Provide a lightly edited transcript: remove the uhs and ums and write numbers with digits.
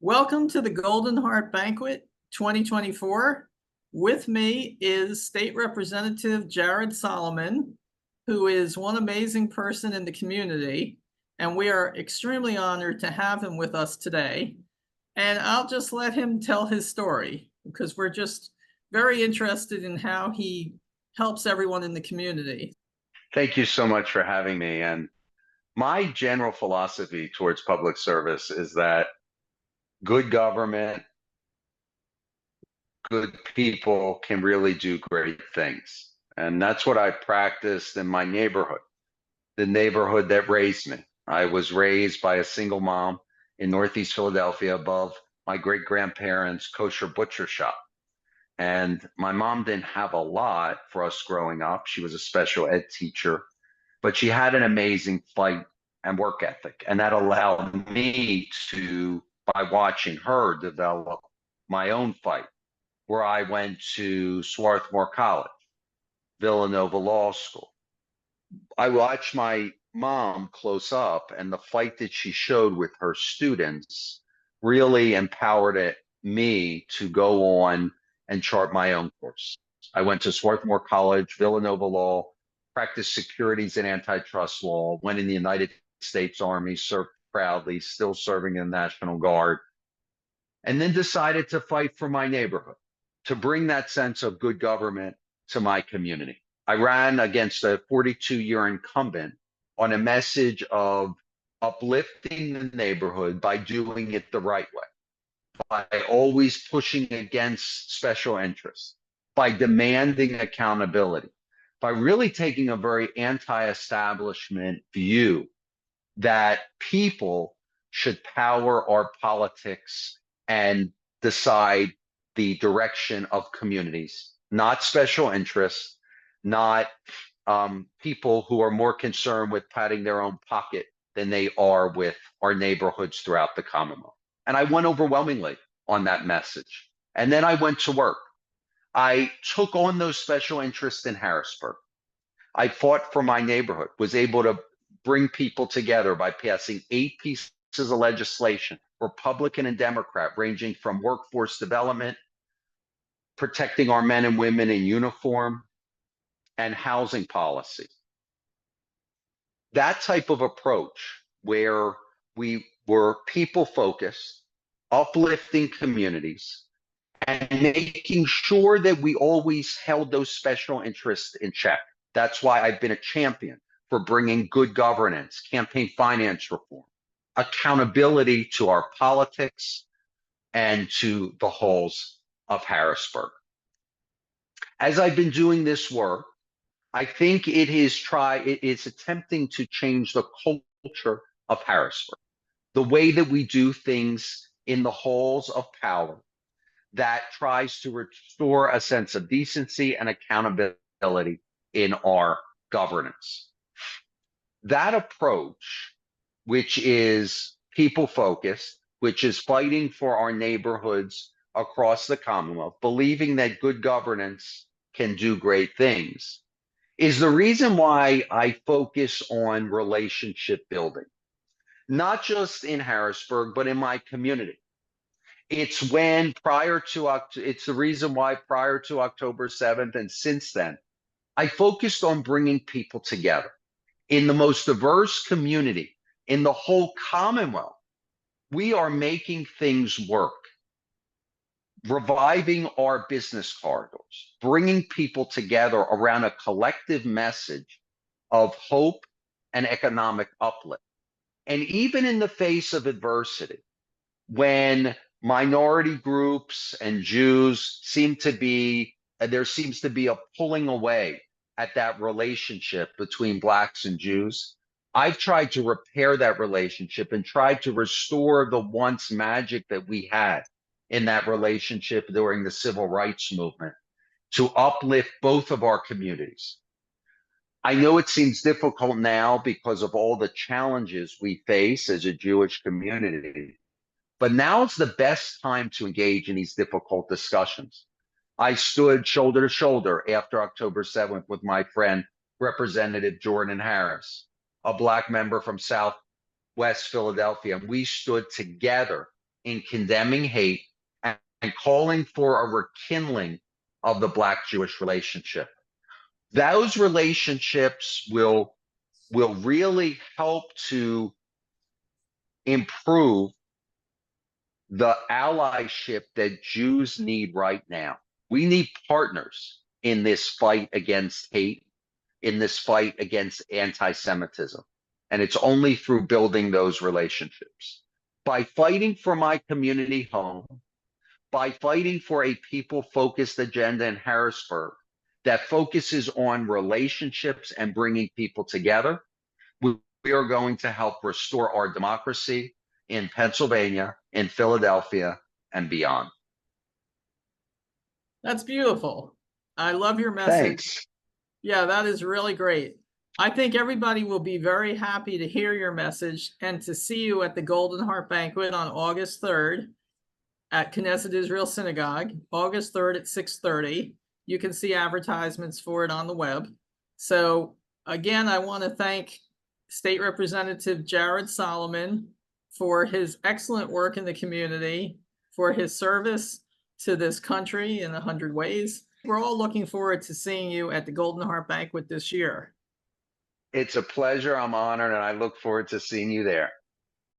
Welcome to the Golden Heart Banquet 2024. With me is State Representative Jared Solomon, who is one amazing person in the community, and we are extremely honored to have him with us today. And I'll just let him tell his story because we're just very interested in how he helps everyone in the community. Thank you so much for having me. And my general philosophy towards public service is that good government, good people can really do great things. And that's what I practiced in my neighborhood, the neighborhood that raised me. I was raised by a single mom in Northeast Philadelphia above my great grandparents' kosher butcher shop. And my mom didn't have a lot for us growing up. She was a special ed teacher, but she had an amazing fight and work ethic. And that allowed me to, by watching her develop my own fight, where I went to Swarthmore College, Villanova Law School. I watched my mom close up, and the fight that she showed with her students really empowered me to go on and chart my own course. I went to Swarthmore College, Villanova Law, practiced securities and antitrust law, went in the United States Army, served proudly, still serving in the National Guard, and then decided to fight for my neighborhood, to bring that sense of good government to my community. I ran against a 42-year incumbent on a message of uplifting the neighborhood by doing it the right way, by always pushing against special interests, by demanding accountability, by really taking a very anti-establishment view that people should power our politics and decide the direction of communities, not special interests, not people who are more concerned with padding their own pocket than they are with our neighborhoods throughout the Commonwealth. And I won overwhelmingly on that message. And then I went to work. I took on those special interests in Harrisburg. I fought for my neighborhood, was able to bring people together by passing 8 pieces of legislation, Republican and Democrat, ranging from workforce development, protecting our men and women in uniform, and housing policy. That type of approach where we were people focused, uplifting communities, and making sure that we always held those special interests in check. That's why I've been a champion for bringing good governance, campaign finance reform, accountability to our politics, and to the halls of Harrisburg. As I've been doing this work, I think it is attempting to change the culture of Harrisburg, the way that we do things in the halls of power that tries to restore a sense of decency and accountability in our governance. That approach, which is people focused, which is fighting for our neighborhoods across the Commonwealth, believing that good governance can do great things, is the reason why I focus on relationship building, not just in Harrisburg, but in my community. It's it's the reason why prior to October 7th and since then, I focused on bringing people together in the most diverse community in the whole Commonwealth. We are making things work, reviving our business corridors, bringing people together around a collective message of hope and economic uplift. And even in the face of adversity, when minority groups and Jews there seems to be a pulling away at that relationship between Blacks and Jews. I've tried to repair that relationship and tried to restore the once magic that we had in that relationship during the civil rights movement to uplift both of our communities. I know it seems difficult now because of all the challenges we face as a Jewish community, but now is the best time to engage in these difficult discussions. I stood shoulder to shoulder after October 7th with my friend, Representative Jordan Harris, a Black member from Southwest Philadelphia. And we stood together in condemning hate and calling for a rekindling of the Black-Jewish relationship. Those relationships will really help to improve the allyship that Jews need right now. We need partners in this fight against hate, in this fight against anti-Semitism. And it's only through building those relationships. By fighting for my community home, by fighting for a people-focused agenda in Harrisburg that focuses on relationships and bringing people together, we are going to help restore our democracy in Pennsylvania, in Philadelphia, and beyond. That's beautiful. I love your message. Thanks. Yeah, that is really great. I think everybody will be very happy to hear your message and to see you at the Golden Heart Banquet on August 3rd at Knesset Israel Synagogue, August 3rd at 6:30. You can see advertisements for it on the web. So again, I want to thank State Representative Jared Solomon for his excellent work in the community, for his service to this country in 100 ways. We're all looking forward to seeing you at the Golden Heart Banquet this year. It's a pleasure. I'm honored, and I look forward to seeing you there.